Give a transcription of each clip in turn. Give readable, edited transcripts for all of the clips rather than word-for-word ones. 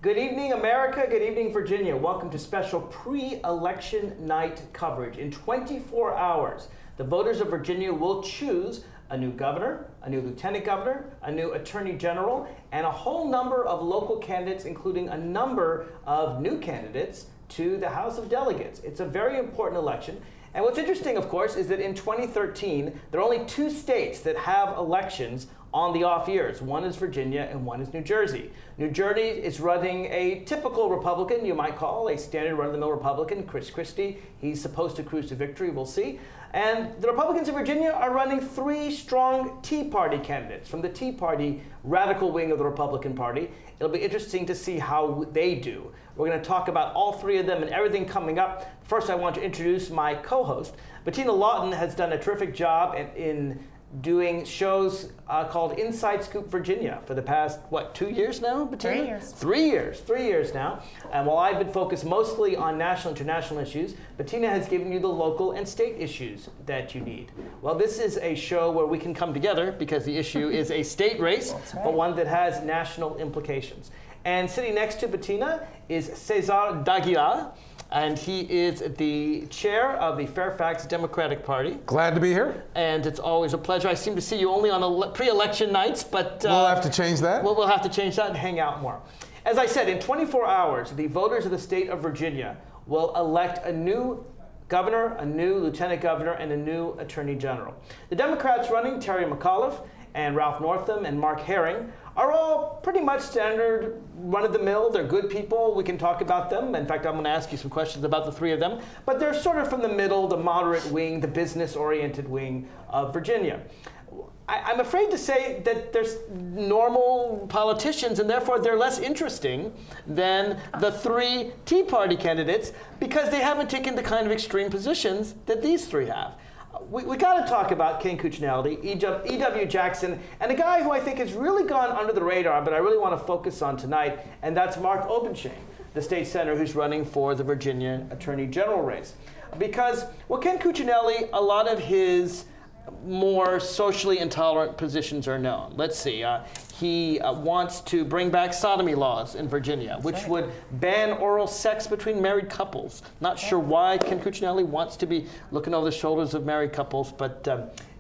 Good evening, America. Good evening, Virginia. Welcome to special pre-election night coverage. In 24 hours, the voters of Virginia will choose a new governor, a new lieutenant governor, a new attorney general, and a whole number of local candidates, including a number of new candidates to the House of Delegates. It's a very important election. And what's interesting, of course, is that in 2013, there are only two states that have elections on the off years. One is Virginia and one is New Jersey. New Jersey is running a typical Republican, you might call a standard run-of-the-mill Republican, Chris Christie. He's supposed to cruise to victory, we'll see. And the Republicans in Virginia are running three strong Tea Party candidates from the Tea Party radical wing of the Republican Party. It'll be interesting to see how they do. We're going to talk about all three of them and everything coming up. First, I want to introduce my co-host. Bettina Lawton has done a terrific job in doing shows called Inside Scoop Virginia for the past, 2 years now, Bettina? 3 years. 3 years now. And while I've been focused mostly on national and international issues, Bettina has given you the local and state issues that you need. Well, this is a show where we can come together because the issue is a state race, right. but one that has national implications. And sitting next to Bettina is Cesar D'Aguilar, and he is the chair of the Fairfax Democratic Party. Glad to be here. And it's always a pleasure. I seem to see you only on pre-election nights, but we'll have to change that. We'll have to change that and hang out more. As I said, in 24 hours, the voters of the state of Virginia will elect a new governor, a new lieutenant governor, and a new attorney general. The Democrats running, Terry McAuliffe and Ralph Northam and Mark Herring, are all pretty much standard run-of-the-mill. They're good people. We can talk about them. In fact, I'm going to ask you some questions about the three of them. But they're sort of from the middle, the moderate wing, the business-oriented wing of Virginia. I'm afraid to say that there's normal politicians, and therefore they're less interesting than the three Tea Party candidates because they haven't taken the kind of extreme positions that these three have. We got to talk about Ken Cuccinelli, E.W. Jackson, and a guy who I think has really gone under the radar, but I really want to focus on tonight, and that's Mark Obenshain, the state senator who's running for the Virginia Attorney General race. Because, Ken Cuccinelli, a lot of his more socially intolerant positions are known. Let's see. He wants to bring back sodomy laws in Virginia, which would ban oral sex between married couples. Not sure why Ken Cuccinelli wants to be looking over the shoulders of married couples, but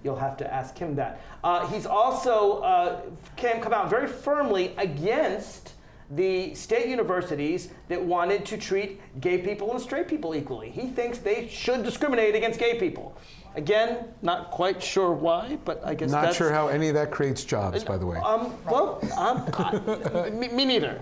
you'll have to ask him that. He's also come out very firmly against the state universities that wanted to treat gay people and straight people equally. He thinks they should discriminate against gay people. Again, not quite sure why, but I guess not sure how any of that creates jobs, by the way. Me neither.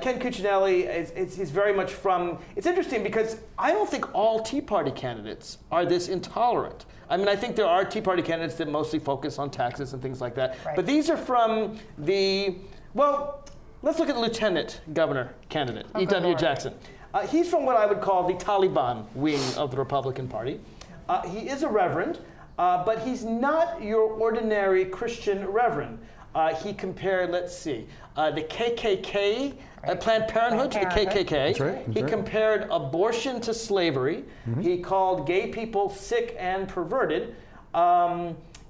Ken Cuccinelli, he's very much from, it's interesting because I don't think all Tea Party candidates are this intolerant. I mean, I think there are Tea Party candidates that mostly focus on taxes and things like that. Right. But these are from let's look at the Lieutenant Governor candidate, E.W. Jackson. He's from what I would call the Taliban wing of the Republican Party. He is a reverend, but he's not your ordinary Christian reverend. He compared, the KKK, Planned Parenthood to the KKK. That's right. He compared abortion to slavery. Mm-hmm. He called gay people sick and perverted.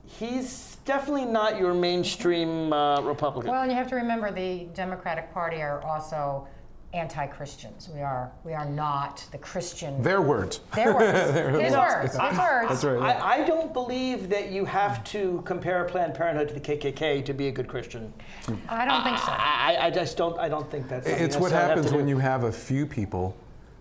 He's definitely not your mainstream Republican. Well, you have to remember the Democratic Party are also anti-Christians. We are not the Christian. Their words. Their words. His words. That's right. Yeah. I don't believe that you have to compare Planned Parenthood to the KKK to be a good Christian. I don't think so. I just don't. I don't think that's. It's what happens when you have a few people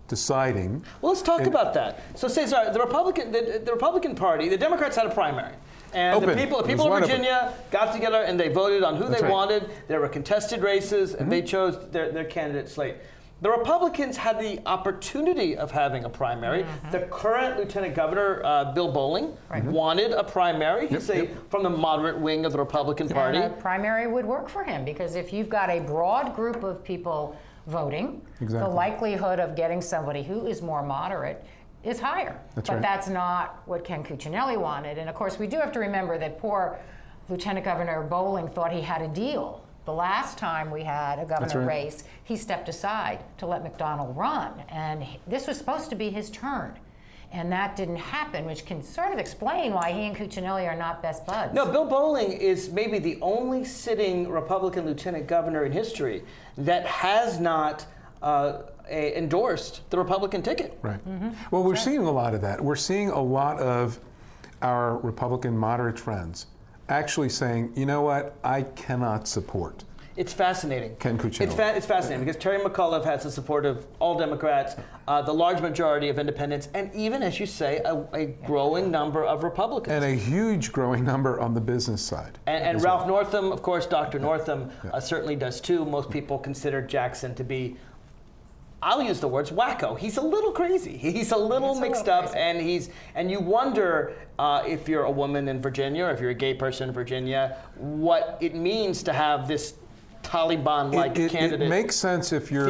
deciding. Well, let's talk about that. So, Cesar, the Republican Party, the Democrats had a primary. And the people of Virginia got together and they voted on who they wanted. There were contested races, and they chose their candidate slate. The Republicans had the opportunity of having a primary. Mm-hmm. The current Lieutenant Governor, Bill Bolling, wanted a primary. He's from the moderate wing of the Republican Party. And a primary would work for him because if you've got a broad group of people voting, the likelihood of getting somebody who is more moderate is higher. But that's not what Ken Cuccinelli wanted. And of course, we do have to remember that poor Lieutenant Governor Bolling thought he had a deal. The last time we had a governor race, he stepped aside to let McDonnell run. And this was supposed to be his turn. And that didn't happen, which can sort of explain why he and Cuccinelli are not best buds. No, Bill Bolling is maybe the only sitting Republican lieutenant governor in history that has not endorsed the Republican ticket. Right. Well, we're seeing a lot of that. We're seeing a lot of our Republican moderate friends actually saying, you know what, I cannot support. It's fascinating. Ken Cuccinelli. It's fascinating because Terry McAuliffe has the support of all Democrats, the large majority of independents, and even, as you say, a growing number of Republicans. And a huge growing number on the business side. And Ralph Northam, of course, Dr. Northam certainly does too. Most people consider Jackson to be, I'll use the words wacko. He's a little crazy. He's a little mixed up, and you wonder if you're a woman in Virginia or if you're a gay person in Virginia, what it means to have this Taliban-like candidate. It makes sense if you're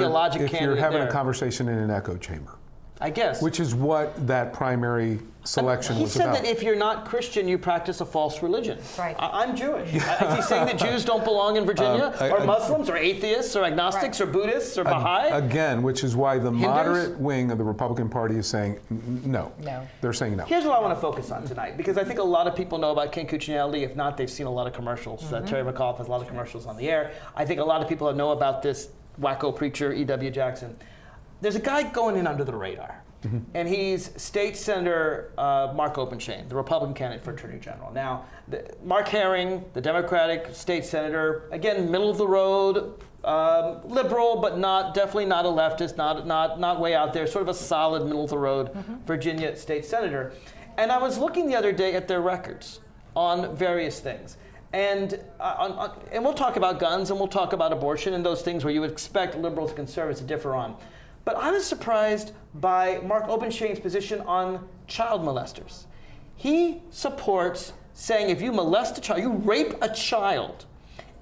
having a conversation in an echo chamber. I guess. Which is what that primary selection was about. He said that if you're not Christian, you practice a false religion. Right. I'm Jewish. Is he saying that Jews don't belong in Virginia? Or Muslims, or atheists, or agnostics, or Buddhists, or Baha'i? Again, which is why the moderate wing of the Republican Party is saying no. No. They're saying no. Here's what I want to focus on tonight, because I think a lot of people know about Ken Cuccinelli. If not, they've seen a lot of commercials. Terry McAuliffe has a lot of commercials on the air. I think a lot of people know about this wacko preacher, E.W. Jackson. There's a guy going in under the radar. And he's State Senator Mark Obenshain, the Republican candidate for Attorney General. Now, Mark Herring, the Democratic State Senator, again, middle of the road, liberal, but definitely not a leftist, not way out there, sort of a solid middle of the road Virginia State Senator. And I was looking the other day at their records on various things. And we'll talk about guns and we'll talk about abortion and those things where you would expect liberals and conservatives to differ on. But I was surprised by Mark Obenshain's position on child molesters. He supports saying if you molest a child, you rape a child,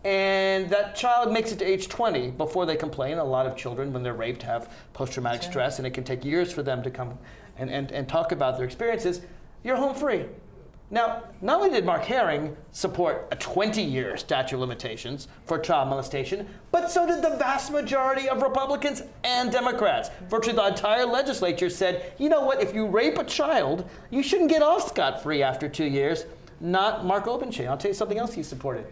and that child makes it to age 20 before they complain. A lot of children, when they're raped, have post-traumatic stress, and it can take years for them to come and talk about their experiences. You're home free. Now, not only did Mark Herring support a 20-year statute of limitations for child molestation, but so did the vast majority of Republicans and Democrats. Virtually the entire legislature said, you know what, if you rape a child, you shouldn't get off scot-free after 2 years. Not Mark Obenshain. I'll tell you something else he supported.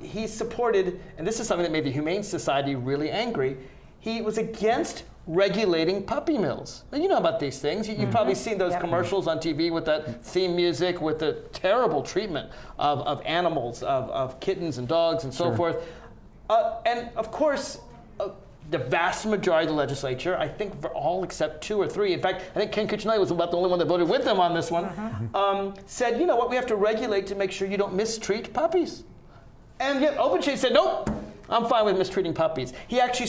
He supported, and this is something that made the Humane Society really angry, he was against regulating puppy mills. Now, you know about these things. You've probably seen those commercials on TV with that theme music, with the terrible treatment of animals, of kittens and dogs and so forth. And of course, the vast majority of the legislature, I think for all except 2 or 3, in fact, I think Ken Cuccinelli was about the only one that voted with them on this one, said, you know what, we have to regulate to make sure you don't mistreat puppies. And yet Obenshain said, nope. I'm fine with mistreating puppies. He actually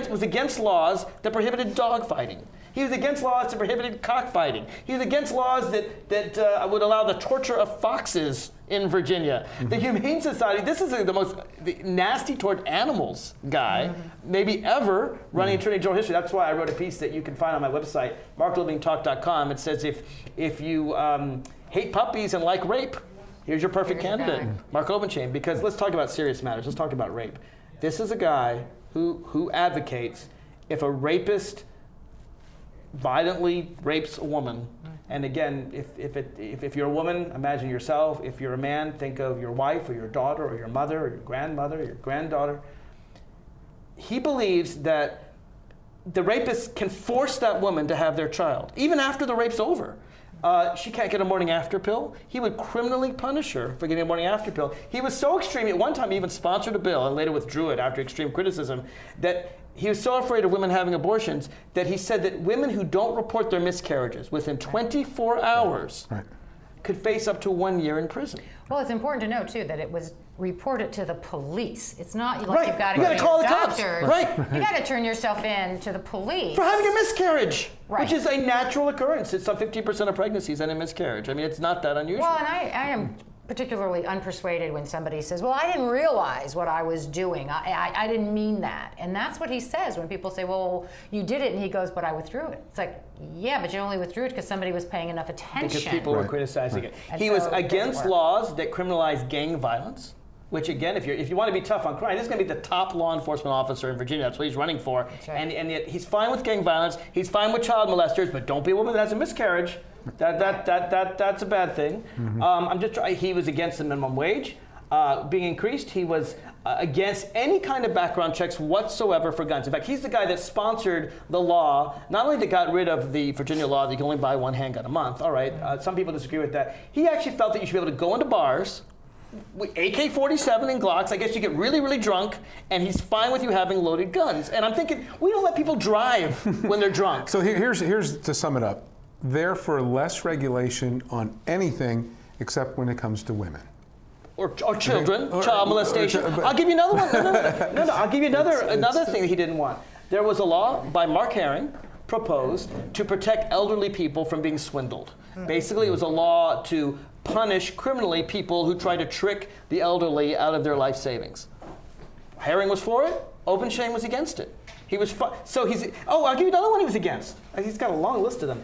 was against laws that prohibited dog fighting. He was against laws that prohibited cockfighting. He was against laws that would allow the torture of foxes in Virginia. The Humane Society, this is the most nasty toward animals guy maybe ever running Attorney General history. That's why I wrote a piece that you can find on my website, marklevintalk.com. It says if you hate puppies and like rape, here's your perfect candidate, Mark Obenshain, because let's talk about serious matters. Let's talk about rape. This is a guy who advocates if a rapist violently rapes a woman, and again, if you're a woman, imagine yourself. If you're a man, think of your wife or your daughter or your mother or your grandmother or your granddaughter. He believes that the rapist can force that woman to have their child, even after the rape's over. She can't get a morning after pill. He would criminally punish her for getting a morning after pill. He was so extreme, at one time he even sponsored a bill and later withdrew it after extreme criticism, that he was so afraid of women having abortions that he said that women who don't report their miscarriages within 24 hours could face up to 1 year in prison. Well, it's important to know, too, that it was reported to the police. It's not like you've got to go to call your the cops. doctors. Right. You got to turn yourself in to the police. For having a miscarriage, right. Which is a natural occurrence. It's 50% of pregnancies end in miscarriage. I mean, it's not that unusual. Well, and I am particularly unpersuaded when somebody says, well, I didn't realize what I was doing. I didn't mean that. And that's what he says when people say, well, you did it. And he goes, but I withdrew it. It's like, yeah, but you only withdrew it because somebody was paying enough attention. Because people were criticizing it. And he was against laws that criminalized gang violence. which again, if you want to be tough on crime, this is going to be the top law enforcement officer in Virginia. That's what he's running for. Right. And yet he's fine with gang violence. He's fine with child molesters, but don't be a woman that has a miscarriage. That's a bad thing. He was against the minimum wage being increased. He was against any kind of background checks whatsoever for guns. In fact, he's the guy that sponsored the law, not only that got rid of the Virginia law that you can only buy one handgun a month. All right, some people disagree with that. He actually felt that you should be able to go into bars with AK-47 and Glocks. I guess you get really, really drunk, and he's fine with you having loaded guns. And I'm thinking, we don't let people drive when they're drunk. So here's to sum it up. They're for less regulation on anything except when it comes to women. Or children, child molestation. I'll give you another one. No, I'll give you another thing that he didn't want. There was a law by Mark Herring proposed to protect elderly people from being swindled. Basically, it was a law to punish criminally people who try to trick the elderly out of their life savings. Herring was for it. Obenshain was against it. He was I'll give you another one he was against. He's got a long list of them.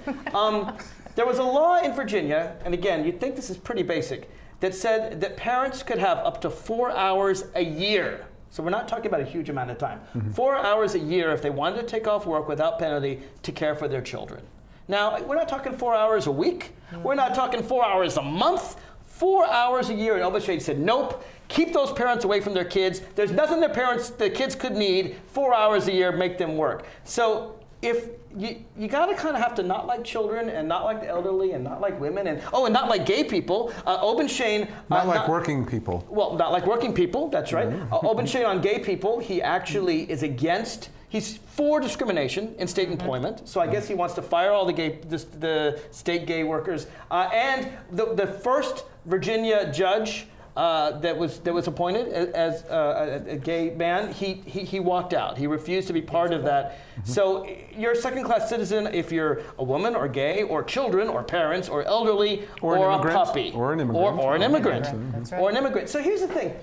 There was a law in Virginia, and again, you'd think this is pretty basic, that said that parents could have up to 4 hours a year. So we're not talking about a huge amount of time. 4 hours a year if they wanted to take off work without penalty to care for their children. Now, we're not talking 4 hours a week. We're not talking 4 hours a month. 4 hours a year. And Obenshain said, nope, keep those parents away from their kids. There's nothing the kids could need. 4 hours a year, make them work. So if you got to kind of have to not like children and not like the elderly and not like women and not like gay people. Obenshain not like working people. Well, not like working people. That's right. Obenshain on gay people. He actually is against. He's for discrimination in state employment. So I guess he wants to fire all the state gay workers. And the first Virginia judge that was appointed as a gay man, he walked out. He refused to be part of that. So you're a second-class citizen if you're a woman or gay or children or parents or elderly or a puppy. Or an immigrant. Or an immigrant. That's right. Or an immigrant. So here's the thing.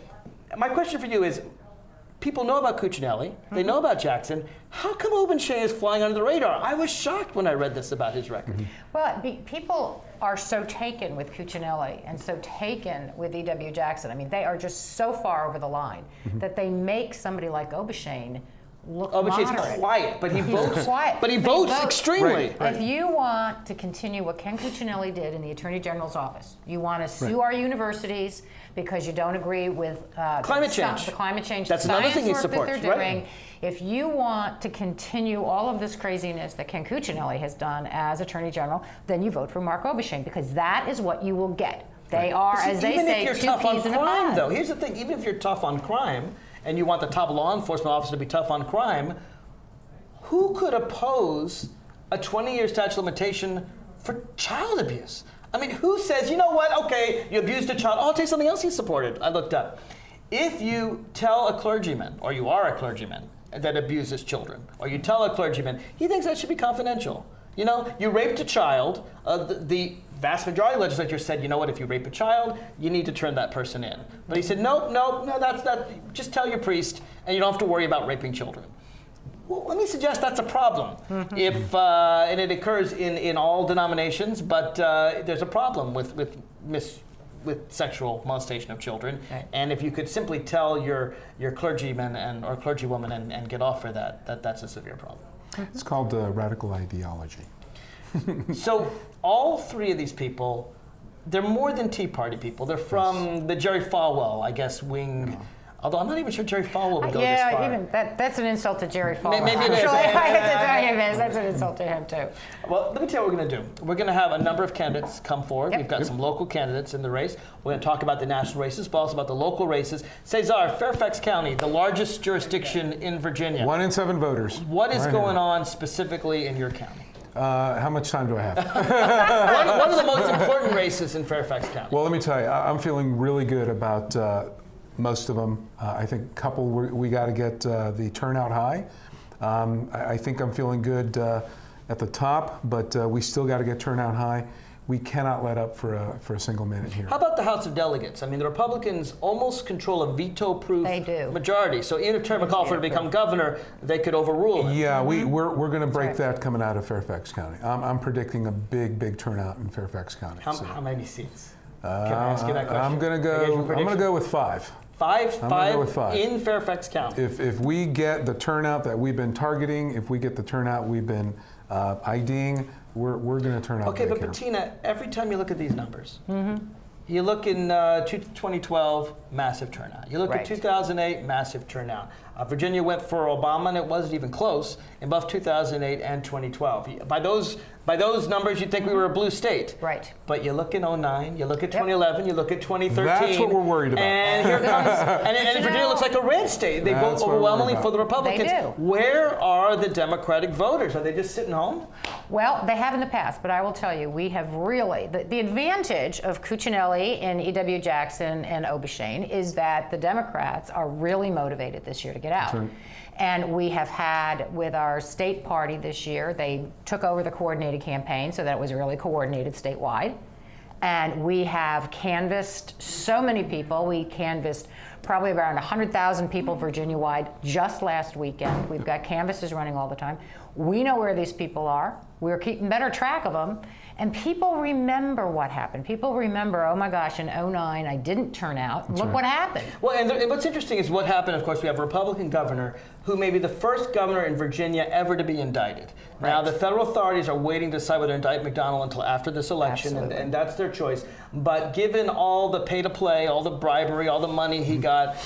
My question for you is, people know about Cuccinelli. They know about Jackson. How come Obenshain is flying under the radar? I was shocked when I read this about his record. Well, people are so taken with Cuccinelli and so taken with E.W. Jackson. I mean, they are just so far over the line that they make somebody like Obenshain look Obenshain's moderate. Quiet, but he votes. Quiet, but he votes extremely. Right. If you want to continue what Ken Cuccinelli did in the Attorney General's office, you want to sue our universities because you don't agree with climate change. The climate change. That's another thing he work supports. That they're doing. If you want to continue all of this craziness that Ken Cuccinelli has done as Attorney General, then you vote for Mark Obenshain because that is what you will get. They are, as they say, two peas in a pod. Though, here's the thing: even if you're tough on crime, and you want the top law enforcement officer to be tough on crime, who could oppose a 20-year statute of limitation for child abuse? I mean, who says, you know what? Okay, you abused a child. Oh, I'll tell you something else he supported. I looked up. If you tell a clergyman, or you are a clergyman, that abuses children, or you tell a clergyman, he thinks that should be confidential. You know, you raped a child, the vast majority of the legislature said, you know what, if you rape a child, you need to turn that person in. But he said, no, that's not, just tell your priest, and you don't have to worry about raping children. Well, let me suggest that's a problem. If and it occurs in all denominations, but there's a problem with sexual molestation of children. Right. And if you could simply tell your clergyman or clergywoman and get off for that's a severe problem. It's called radical ideology. So all three of these people, they're more than Tea Party people. They're from the Jerry Falwell, I guess, wing. Although I'm not even sure Jerry Falwell would go this far. Yeah, even that's an insult to Jerry Falwell. Maybe it is. That's an insult to him too. Well, let me tell you what we're going to do. We're going to have a number of candidates come forward. Yep. We've got some local candidates in the race. We're going to talk about the national races, but also about the local races. Cesar, Fairfax County, the largest jurisdiction in Virginia. 1 in 7 voters. What is going on specifically in your county? How much time do I have? One of the most important races in Fairfax County. Well, let me tell you, I'm feeling really good about most of them. I think a couple we got to get the turnout high. I think I'm feeling good at the top, but we still got to get turnout high. We cannot let up for a single minute here. How about the House of Delegates? I mean, the Republicans almost control a veto-proof majority. So even if Terry McAuliffe were to become governor, they could overrule it. Yeah, we're going to break that coming out of Fairfax County. I'm predicting a big turnout in Fairfax County. How many seats? Can I ask you that question? I'm going to go with 5. Five with 5 in Fairfax County. If we get the turnout that we've been targeting, if we get the turnout we've been IDing, we're going to turn out. Okay, but Bettina, every time you look at these numbers, you look in 2012, massive turnout. You look at 2008, massive turnout. Virginia went for Obama, and it wasn't even close in both 2008 and 2012. By those numbers, you'd think we were a blue state. Right. But you look in 2009, you look at 2011, you look at 2013. That's what we're worried about. And here comes, and Virginia looks like a red state. They vote overwhelmingly for the Republicans. They do. Where are the Democratic voters? Are they just sitting home? Well, they have in the past, but I will tell you, we have really, the advantage of Cuccinelli and E.W. Jackson and Obenshain is that the Democrats are really motivated this year to get out. Right. And we have had, with our state party this year, they took over the coordinated campaign so that it was really coordinated statewide. And we have canvassed so many people. We canvassed probably around 100,000 people Virginia-wide just last weekend. We've got canvassers running all the time. We know where these people are. We're keeping better track of them. And people remember what happened. People remember, oh my gosh, in 2009, I didn't turn out. Look what happened. Well, and what's interesting is what happened, of course, we have a Republican governor who may be the first governor in Virginia ever to be indicted. Right. Now, the federal authorities are waiting to decide whether to indict McDonnell until after this election, and that's their choice. But given all the pay-to-play, all the bribery, all the money he got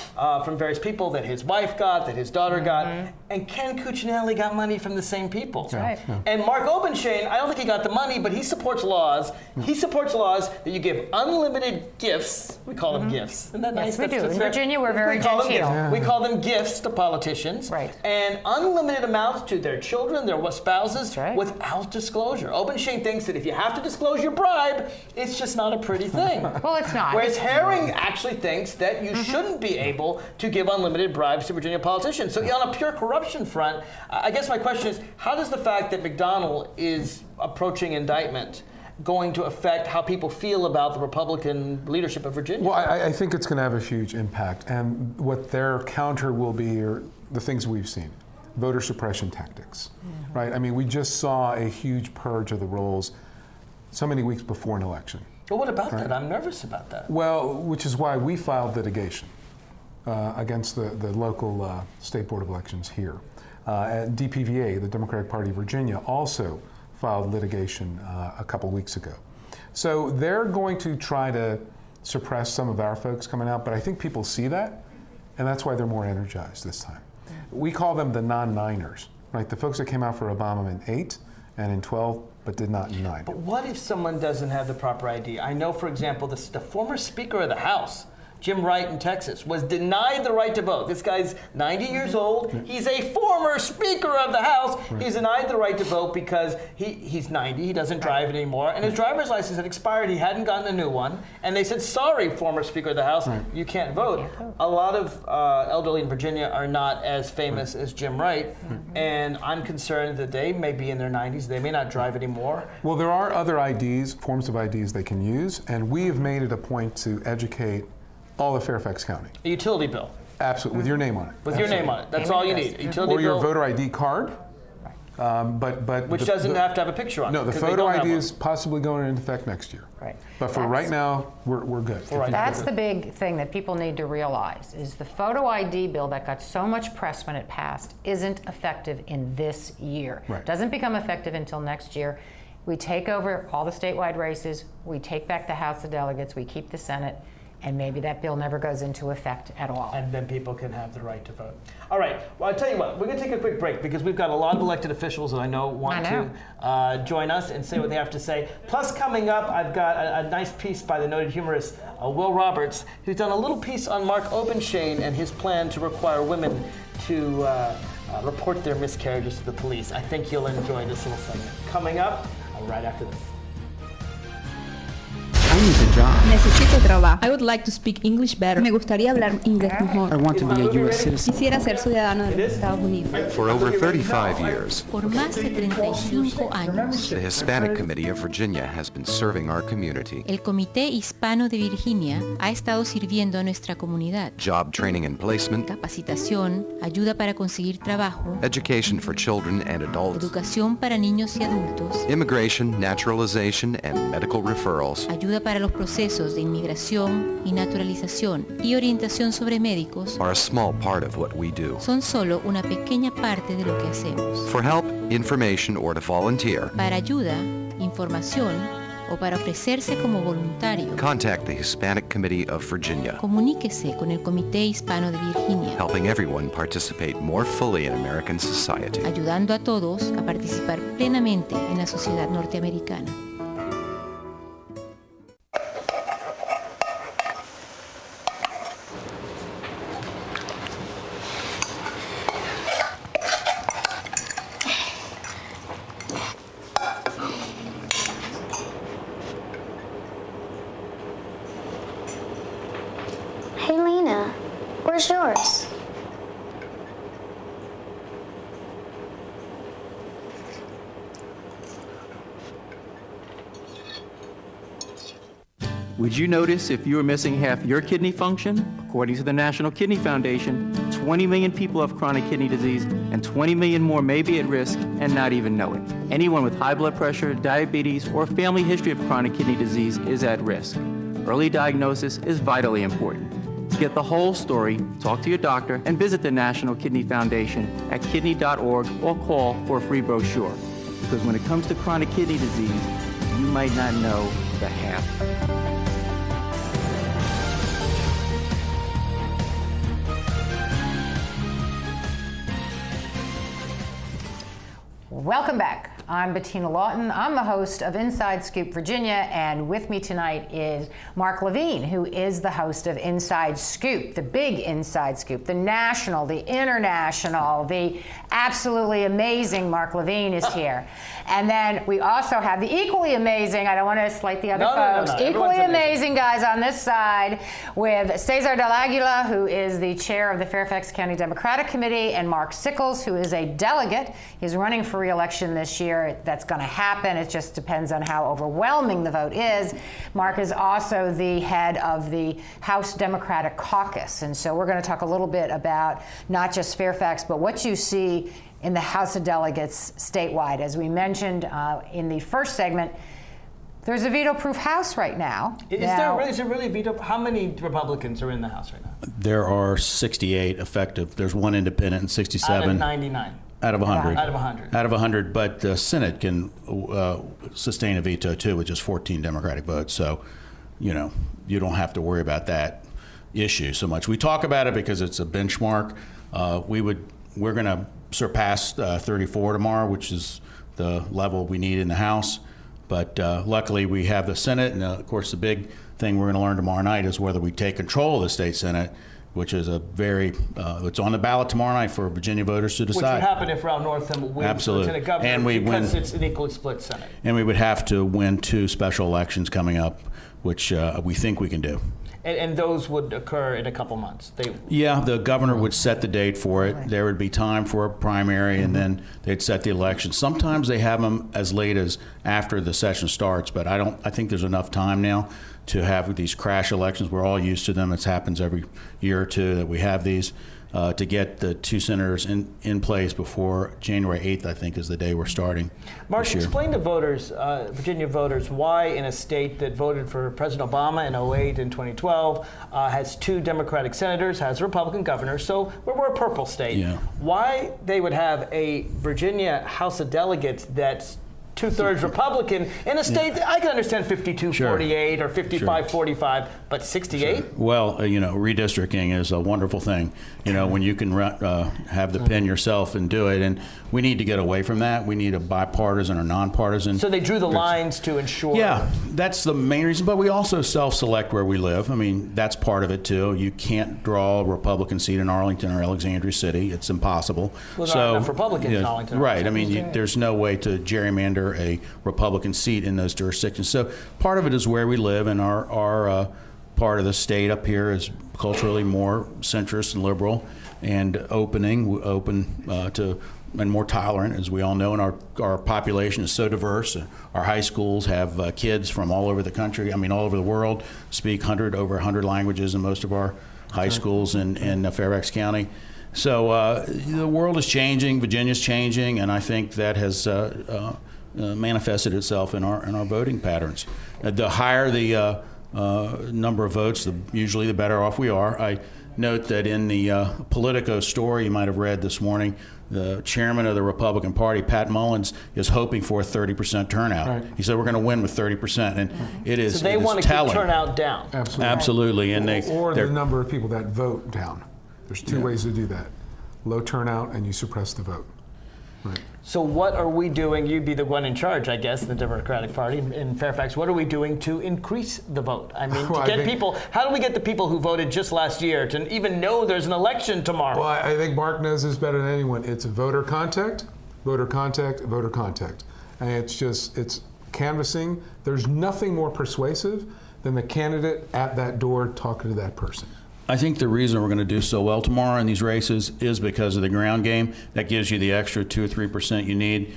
from various people that his wife got, that his daughter got, and Ken Cuccinelli got money from the same people. That's right. Yeah. And Mark Obenshain, I don't think he got the money, but he supports laws. He supports laws that you give unlimited gifts. We call them gifts. Isn't that nice? Yes, we do. In Virginia, we're very genteel. We call them gifts to politicians. Right. And unlimited amounts to their children, their spouses, without disclosure. Obenshain thinks that if you have to disclose your bribe, it's just not a pretty thing. Well, it's not. Whereas Herring actually thinks that you shouldn't be able to give unlimited bribes to Virginia politicians. So on a pure corruption front, I guess my question is, how does the fact that McDonnell is approaching indictment going to affect how people feel about the Republican leadership of Virginia? Well, I think it's going to have a huge impact. And what their counter will be are the things we've seen. Voter suppression tactics, right? I mean, we just saw a huge purge of the rolls so many weeks before an election. But what about that? I'm nervous about that. Well, which is why we filed litigation against the local State Board of Elections here. And DPVA, the Democratic Party of Virginia, also filed litigation a couple weeks ago. So they're going to try to suppress some of our folks coming out, but I think people see that, and that's why they're more energized this time. We call them the non-niners, right? The folks that came out for Obama in 8 and in 12, but did not in 9. But what if someone doesn't have the proper ID? I know, for example, the former Speaker of the House, Jim Wright in Texas, was denied the right to vote. This guy's 90 years old. He's a former Speaker of the House. He's denied the right to vote because he's 90. He doesn't drive anymore. And his driver's license had expired. He hadn't gotten a new one. And they said, sorry, former Speaker of the House, you can't vote. A lot of elderly in Virginia are not as famous as Jim Wright. And I'm concerned that they may be in their 90s. They may not drive anymore. Well, there are other IDs, forms of IDs they can use. And we have made it a point to educate all of Fairfax County. A utility bill. Absolutely, with your name on it. With your name on it. That's all you need. A utility or your bill. voter ID card. Which doesn't have to have a picture on it. No, the photo ID is possibly going into effect next year. Right. But for right now, we're good. That's the big thing that people need to realize is the photo ID bill that got so much press when it passed isn't effective in this year. Right. It doesn't become effective until next year. We take over all the statewide races, we take back the House of Delegates, we keep the Senate, and maybe that bill never goes into effect at all. And then people can have the right to vote. All right, well, I'll tell you what, we're going to take a quick break because we've got a lot of elected officials that I know want to join us and say what they have to say. Plus, coming up, I've got a nice piece by the noted humorist Will Roberts, who's done a little piece on Mark Obenshain and his plan to require women to report their miscarriages to the police. I think you'll enjoy this little segment. Coming up, right after this. I need a job. Necesito trabajo. I would like to speak English better. Me gustaría hablar inglés mejor. I want to be a U.S. citizen. Quisiera ser ciudadano de los Estados Unidos. For over 35 years, Por más de 35 años, the Hispanic Committee of Virginia has been serving our community. el Comité Hispano de Virginia ha estado sirviendo a nuestra comunidad. Job training and placement, Capacitación, ayuda para conseguir trabajo, education for children and adults, educación para niños y adultos, immigration, naturalization, and medical referrals. ayuda para los procesos de inmigración y naturalización y orientación sobre médicos are a small part of what we do. son solo una pequeña parte de lo que hacemos. For help, information, or to volunteer, Para ayuda, información o para ofrecerse como voluntario, contact the Hispanic Committee of Virginia, comuníquese con el Comité Hispano de Virginia, helping everyone participate more fully in American society. ayudando a todos a participar plenamente en la sociedad norteamericana. Hey, Lena, where's yours? Would you notice if you were missing half your kidney function? According to the National Kidney Foundation, 20 million people have chronic kidney disease, and 20 million more may be at risk and not even know it. Anyone with high blood pressure, diabetes, or a family history of chronic kidney disease is at risk. Early diagnosis is vitally important. To get the whole story, talk to your doctor and visit the National Kidney Foundation at kidney.org or call for a free brochure. Because when it comes to chronic kidney disease, you might not know the half. Welcome back. I'm Bettina Lawton. I'm the host of Inside Scoop Virginia, and with me tonight is Mark Levine, who is the host of Inside Scoop, the big Inside Scoop, the national, the international, the absolutely amazing Mark Levine is here. And then we also have the equally amazing, I don't want to slight the other folks, no. equally amazing guys on this side with Cesar Del Aguila, who is the chair of the Fairfax County Democratic Committee, and Mark Sickles, who is a delegate. He's running for re-election this year. That's going to happen. It just depends on how overwhelming the vote is. Mark is also the head of the House Democratic Caucus. And so we're going to talk a little bit about not just Fairfax, but what you see in the House of Delegates statewide. As we mentioned in the first segment, there's a veto-proof House right now. Is there really veto? How many Republicans are in the House right now? There are 68 effective. There's one independent and 67. Out of 99. Out of 100. Out of 100. Out of 100, but the Senate can sustain a veto too with just 14 Democratic votes. So, you don't have to worry about that issue so much. We talk about it because it's a benchmark. We're going to surpass 34 tomorrow, which is the level we need in the House. But luckily, we have the Senate, and of course, the big thing we're going to learn tomorrow night is whether we take control of the state Senate, which is it's on the ballot tomorrow night for Virginia voters to decide. Which would happen if Ralph Northam wins Lieutenant Governor, and because it's an equally split Senate. And we would have to win 2 special elections coming up, which we think we can do. And those would occur in a couple months? Yeah, the governor would set the date for it. Right. There would be time for a primary, and then they'd set the election. Sometimes they have them as late as after the session starts, but I think there's enough time now to have these crash elections. We're all used to them. It happens every year or two that we have these, to get the 2 senators in place before January 8th, I think, is the day we're starting. Mark, explain to voters, Virginia voters, why in a state that voted for President Obama in 2008 and 2012, has 2 Democratic senators, has a Republican governor, so we're a purple state. Yeah. Why they would have a Virginia House of Delegates that's 2/3 Republican in a state that I can understand 52-48 or 55-45, but 68? Sure. Well, redistricting is a wonderful thing. When you can have the pen yourself and do it, and we need to get away from that. We need a bipartisan or nonpartisan. So they drew the lines to ensure. Yeah, that's the main reason. But we also self-select where we live. I mean, that's part of it too. You can't draw a Republican seat in Arlington or Alexandria City. It's impossible. Well, not enough Republicans in Arlington. Right. I mean, there's no way to gerrymander a Republican seat in those jurisdictions. So part of it is where we live, and our part of the state up here is culturally more centrist and liberal and open to and more tolerant, as we all know, and our population is so diverse. Our high schools have kids from all over the country, all over the world, speak over 100 languages in most of our high schools in Fairfax County. So the world is changing, Virginia's changing, and I think that has manifested itself in our voting patterns. The higher the number of votes, usually the better off we are. I note that in the Politico story you might have read this morning, the chairman of the Republican Party, Pat Mullins, is hoping for a 30% turnout. Right. He said we're going to win with 30%, and it is. So they want to keep turnout down. Absolutely. And or the number of people that vote down. There's two ways to do that: low turnout, and you suppress the vote. Right. So what are we doing? You'd be the one in charge, I guess, in the Democratic Party in Fairfax. What are we doing to increase the vote? I mean, to get people, how do we get the people who voted just last year to even know there's an election tomorrow? Well, I think Mark knows this better than anyone. It's voter contact, voter contact, voter contact. And it's canvassing. There's nothing more persuasive than the candidate at that door talking to that person. I think the reason we're going to do so well tomorrow in these races is because of the ground game. That gives you the extra 2 or 3% you need.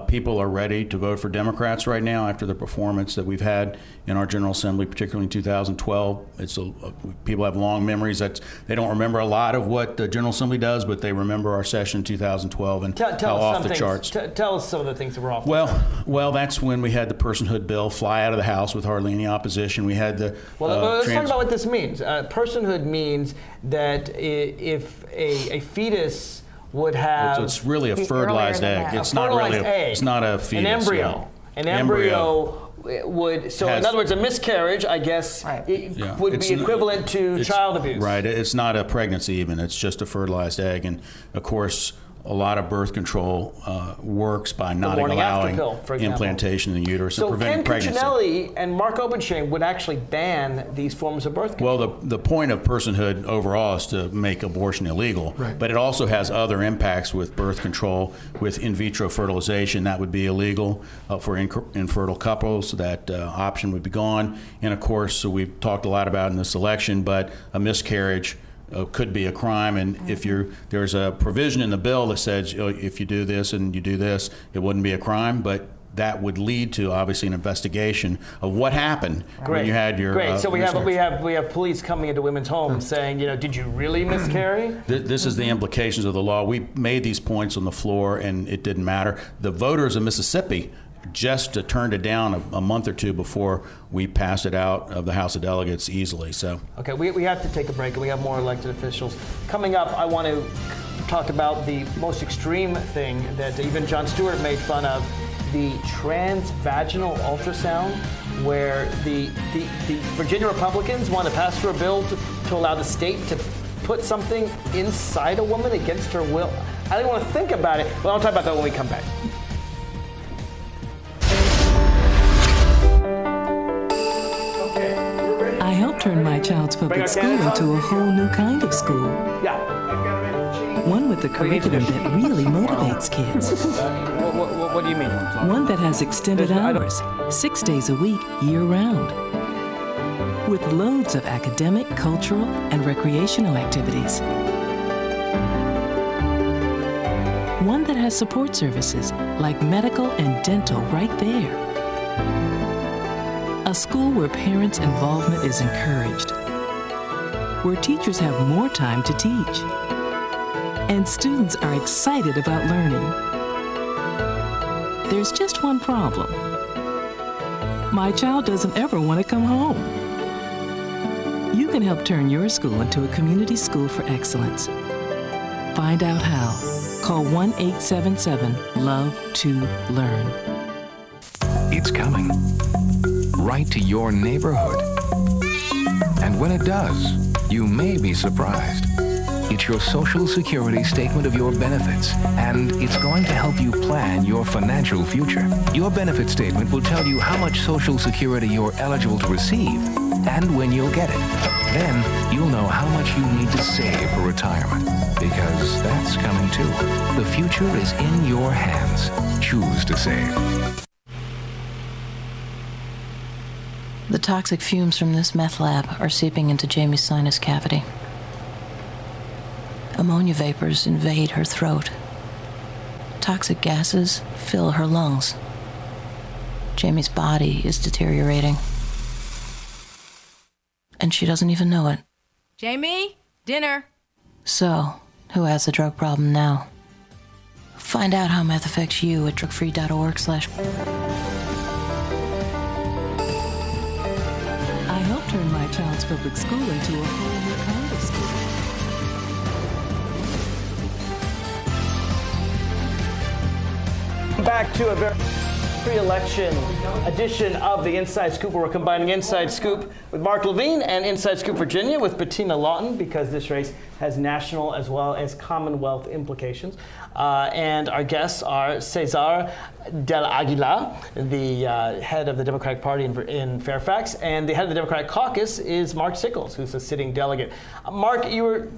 People are ready to vote for Democrats right now after the performance that we've had in our General Assembly, particularly in 2012. People have long memories. They don't remember a lot of what the General Assembly does, but they remember our session in 2012 and how off the charts. Tell us some of the things that were off. Well, that's when we had the personhood bill fly out of the House with hardly any opposition. We had the let's talk about what this means. Personhood means that if a fetus would have, it's really a fertilized egg. It's not really it's not a fetus. An embryo. Yeah. An embryo would, so in other words, a miscarriage, I guess, would be equivalent to child abuse. Right. It's not a pregnancy even. It's just a fertilized egg. And of course, a lot of birth control works by not allowing implantation in the uterus and preventing pregnancy. So Ken Cuccinelli and Mark Obenshain would actually ban these forms of birth control. Well, the point of personhood overall is to make abortion illegal, but it also has other impacts with birth control, with in vitro fertilization. That would be illegal for infertile couples. That option would be gone. And of course, we've talked a lot about in this election, but a miscarriage could be a crime, and if there's a provision in the bill that says if you do this and you do this, it wouldn't be a crime, but that would lead to obviously an investigation of what happened when you had your. So we have police coming into women's homes saying, did you really miscarry? This is the implications of the law. We made these points on the floor, and it didn't matter. The voters of Mississippi just turned it down a month or two before we passed it out of the House of Delegates easily. So okay, we have to take a break, and we have more elected officials coming up. I want to talk about the most extreme thing that even Jon Stewart made fun of, the transvaginal ultrasound, where the Virginia Republicans want to pass through a bill to allow the state to put something inside a woman against her will. I don't want to think about it, but I'll talk about that when we come back. I helped turn my child's public school into a whole new kind of school. One with a curriculum that really motivates kids. What do you mean? One that has extended hours, 6 days a week, year-round. With loads of academic, cultural, and recreational activities. One that has support services like medical and dental right there. A school where parents' involvement is encouraged, where teachers have more time to teach, and students are excited about learning. There's just one problem. My child doesn't ever want to come home. You can help turn your school into a community school for excellence. Find out how. Call 1-877-LOVE-TO-LEARN. It's coming. Right to your neighborhood. And when it does, you may be surprised. It's your Social Security statement of your benefits, and it's going to help you plan your financial future. Your benefit statement will tell you how much Social Security you're eligible to receive and when you'll get it. Then you'll know how much you need to save for retirement, because that's coming too. The future is in your hands. Choose to save. The toxic fumes from this meth lab are seeping into Jamie's sinus cavity. Ammonia vapors invade her throat. Toxic gases fill her lungs. Jamie's body is deteriorating. And she doesn't even know it. Jamie, dinner. So, who has the drug problem now? Find out how meth affects you at drugfree.org/. I Bronx Public School into a whole new kind of school. Back to a very pre-election edition of the Inside Scoop, where we're combining Inside Scoop with Mark Levine and Inside Scoop Virginia with Bettina Lawton, because this race has national as well as Commonwealth implications. And our guests are Cesar del Aguilar, the head of the Democratic Party in Fairfax, and the head of the Democratic Caucus is Mark Sickles, who's a sitting delegate. Mark,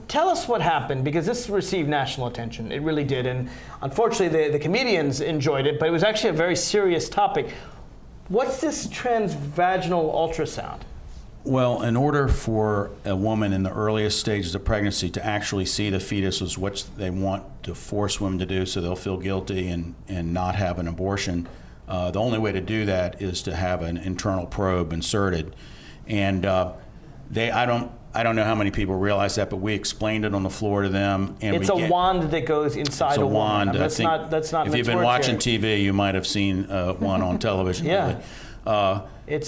tell us what happened, because this received national attention. It really did, and unfortunately the comedians enjoyed it, but it was actually a very serious topic. What's this transvaginal ultrasound? Well, in order for a woman in the earliest stages of pregnancy to actually see the fetus, is what they want to force women to do so they'll feel guilty and not have an abortion, the only way to do that is to have an internal probe inserted. And I don't know how many people realize that, but we explained it on the floor to them. And it's a wand that goes inside a woman. Wand. That's not. If you've been watching TV, you might have seen one on television. Yeah.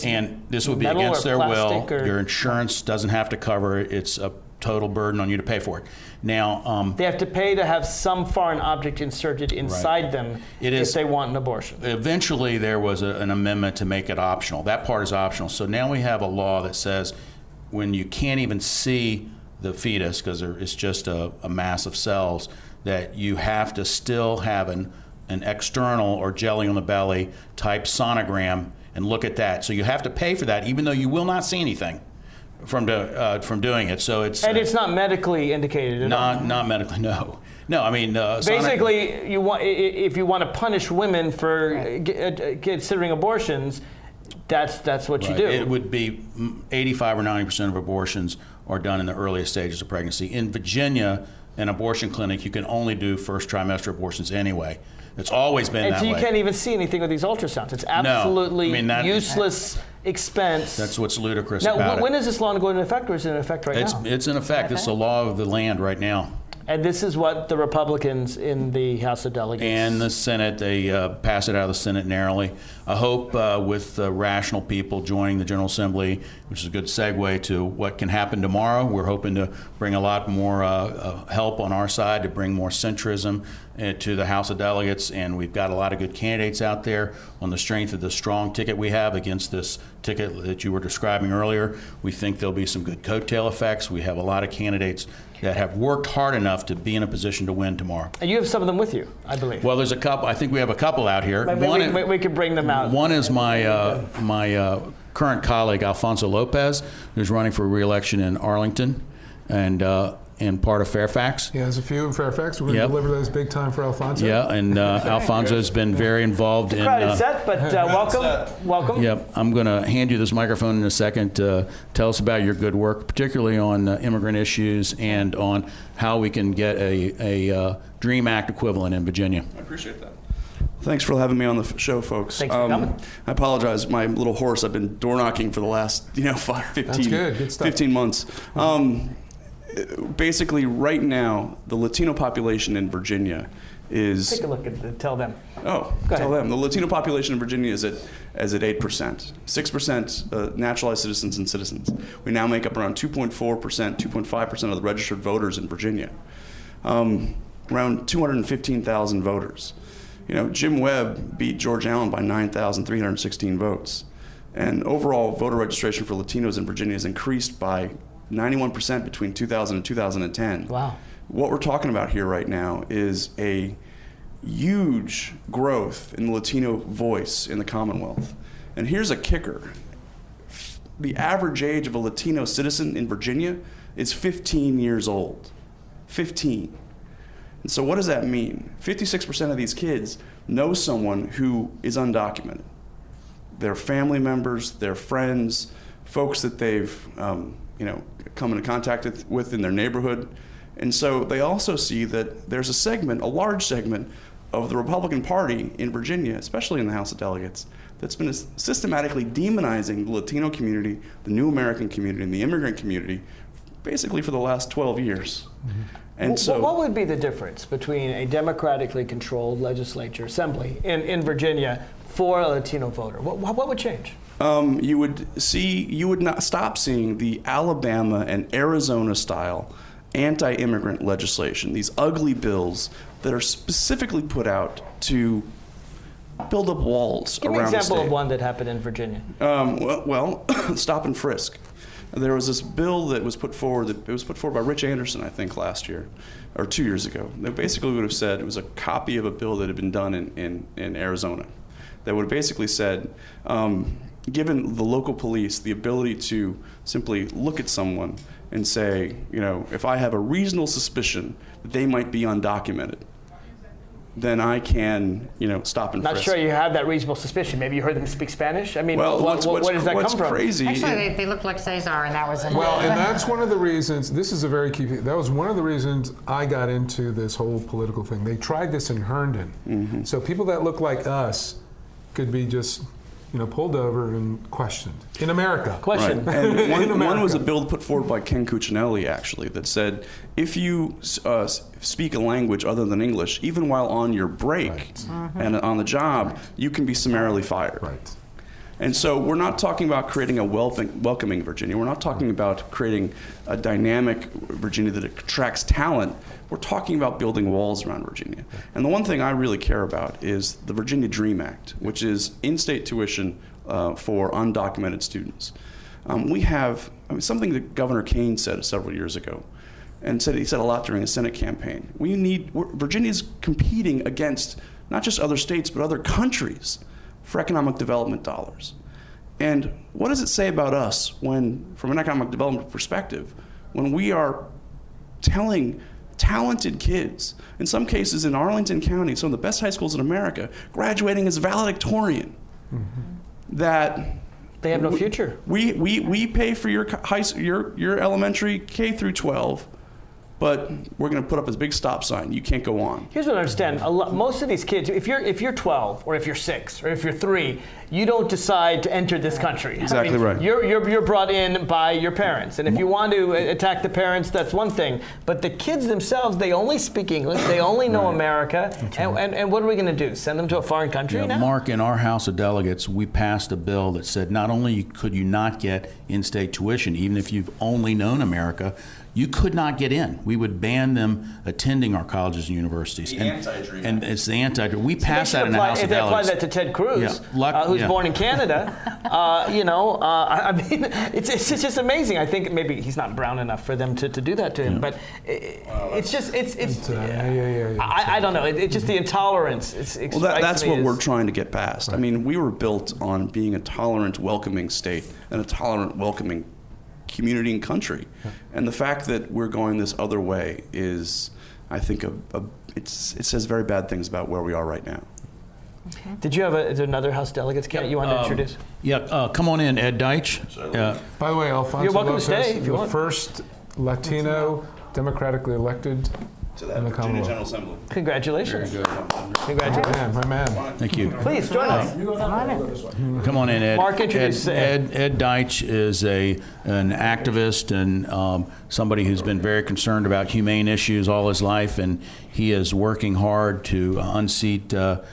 And this would be against their will. Your insurance doesn't have to cover it. It's a total burden on you to pay for it. Now, they have to pay to have some foreign object inserted inside them if they want an abortion. Eventually, there was an amendment to make it optional. That part is optional. So now we have a law that says when you can't even see the fetus because it's just a mass of cells, that you have to still have an external or jelly on the belly type sonogram and look at that. So you have to pay for that, even though you will not see anything from doing it. So it's it's not medically indicated at all. Not medically, no. No, I mean basically, if you want to punish women for considering abortions, that's what you do. It would be 85 or 90% of abortions are done in the earliest stages of pregnancy. In Virginia, an abortion clinic, you can only do first trimester abortions anyway. It's always been that way. And so you can't even see anything with these ultrasounds. It's absolutely useless expense. That's what's ludicrous about it. Now, when is this law going into effect, or is it in effect right now? It's in effect. It's the law of the land right now. And this is what the Republicans in the House of Delegates and the Senate, they pass it out of the Senate narrowly. I hope with rational people joining the General Assembly, which is a good segue to what can happen tomorrow. We're hoping to bring a lot more help on our side to bring more centrism to the House of Delegates, and we've got a lot of good candidates out there on the strength of the strong ticket we have against this ticket that you were describing earlier. We think there'll be some good coattail effects. We have a lot of candidates that have worked hard enough to be in a position to win tomorrow. And you have some of them with you, I believe. Well, there's a couple. I think we have a couple out here. We could bring them out. One is my current colleague, Alfonso Lopez, who's running for re-election in Arlington and part of Fairfax. Yeah, there's a few in Fairfax. We're going to deliver those big time for Alfonso. Yeah, and Alfonso's been very involved in... Crowded set, but welcome. Yep, I'm going to hand you this microphone in a second to tell us about your good work, particularly on immigrant issues and on how we can get a DREAM Act equivalent in Virginia. I appreciate that. Thanks for having me on the show, folks. Thanks for coming. I apologize. My little horse, I've been door knocking for the last 15 months. Basically, right now, the Latino population in Virginia is... Take a look at it. Tell them. Oh, tell them. The Latino population in Virginia is at 8%. 6% naturalized citizens and citizens. We now make up around 2.4%, 2.5% of the registered voters in Virginia. Around 215,000 voters. Jim Webb beat George Allen by 9,316 votes. And overall voter registration for Latinos in Virginia has increased by 91% between 2000 and 2010. Wow. What we're talking about here right now is a huge growth in the Latino voice in the Commonwealth. And here's a kicker. The average age of a Latino citizen in Virginia is 15 years old. 15. And so what does that mean? 56% of these kids know someone who is undocumented. Their family members, their friends, folks that they've come into contact with in their neighborhood. And so they also see that there's a large segment of the Republican Party in Virginia, especially in the House of Delegates, that's been systematically demonizing the Latino community, the New American community, and the immigrant community, basically for the last 12 years. Mm-hmm. And so, what would be the difference between a democratically controlled legislature assembly in Virginia for a Latino voter? What would change? you would not stop seeing the Alabama and Arizona style anti-immigrant legislation, these ugly bills that are specifically put out to build up walls Give around the state. Give me an example of one that happened in Virginia. Well, stop and frisk. There was this bill that was put forward. It was put forward by Rich Anderson, I think, last year or 2 years ago. That basically would have said it was a copy of a bill that had been done in Arizona. That would have basically said, given the local police the ability to simply look at someone and say, if I have a reasonable suspicion that they might be undocumented, then I can, stop and frisk. Not sure you have that reasonable suspicion. Maybe you heard them speak Spanish? I mean, well, where does that come from? Crazy, actually, they look like Cesar, and that was in Well, and that's one of the reasons, this is a very key, that was one of the reasons I got into this whole political thing. They tried this in Herndon. Mm-hmm. So people that look like us could be just pulled over and questioned in America. Questioned. Right. And one was a bill put forward by Ken Cuccinelli, actually, that said if you speak a language other than English, even while on your break and on the job, you can be summarily fired. Right. And so we're not talking about creating a welcoming Virginia. We're not talking about creating a dynamic Virginia that attracts talent. We're talking about building walls around Virginia. And the one thing I really care about is the Virginia Dream Act, which is in-state tuition for undocumented students. We have something that Governor Kane said several years ago, and he said a lot during the Senate campaign. Virginia's competing against not just other states, but other countries for economic development dollars. And what does it say about us when, from an economic development perspective, when we are telling talented kids, in some cases in Arlington County, some of the best high schools in America, graduating as valedictorian, that they have no future. We pay for your elementary K through 12, but we're going to put up this big stop sign. You can't go on. Here's what I understand. Most of these kids, if you're 12 or if you're 6 or if you're 3, you don't decide to enter this country. Exactly right. You're brought in by your parents, and if you want to attack the parents, that's one thing. But the kids themselves, they only speak English. They only know America. And what are we going to do? Send them to a foreign country now? Mark, in our House of Delegates, we passed a bill that said not only could you not get in-state tuition, even if you've only known America, you could not get in. We would ban them attending our colleges and universities. The anti-dream. And it's the anti-dream. We passed that in the House of Delegates. If they apply that to Ted Cruz, who's born in Canada, I mean, it's just amazing. I think maybe he's not brown enough for them to do that to him, but it's just, I don't know. It's just the intolerance. That's what we're trying to get past. Right. I mean, we were built on being a tolerant, welcoming state and a tolerant, welcoming community and country. And the fact that we're going this other way is, I think, it says very bad things about where we are right now. Okay. Did you have another House Delegates candidate you wanted to introduce? Come on in, Ed Deitch. By the way, Alfonso You're welcome Lopez, to stay if you want. The first Latino democratically elected to that Virginia General Assembly. Congratulations. Very good. Congratulations. My man. Thank you. Please join us. Come on in, Ed. Mark, introduce Ed Deitch is an activist and somebody who's been very concerned about humane issues all his life, and he is working hard to unseat a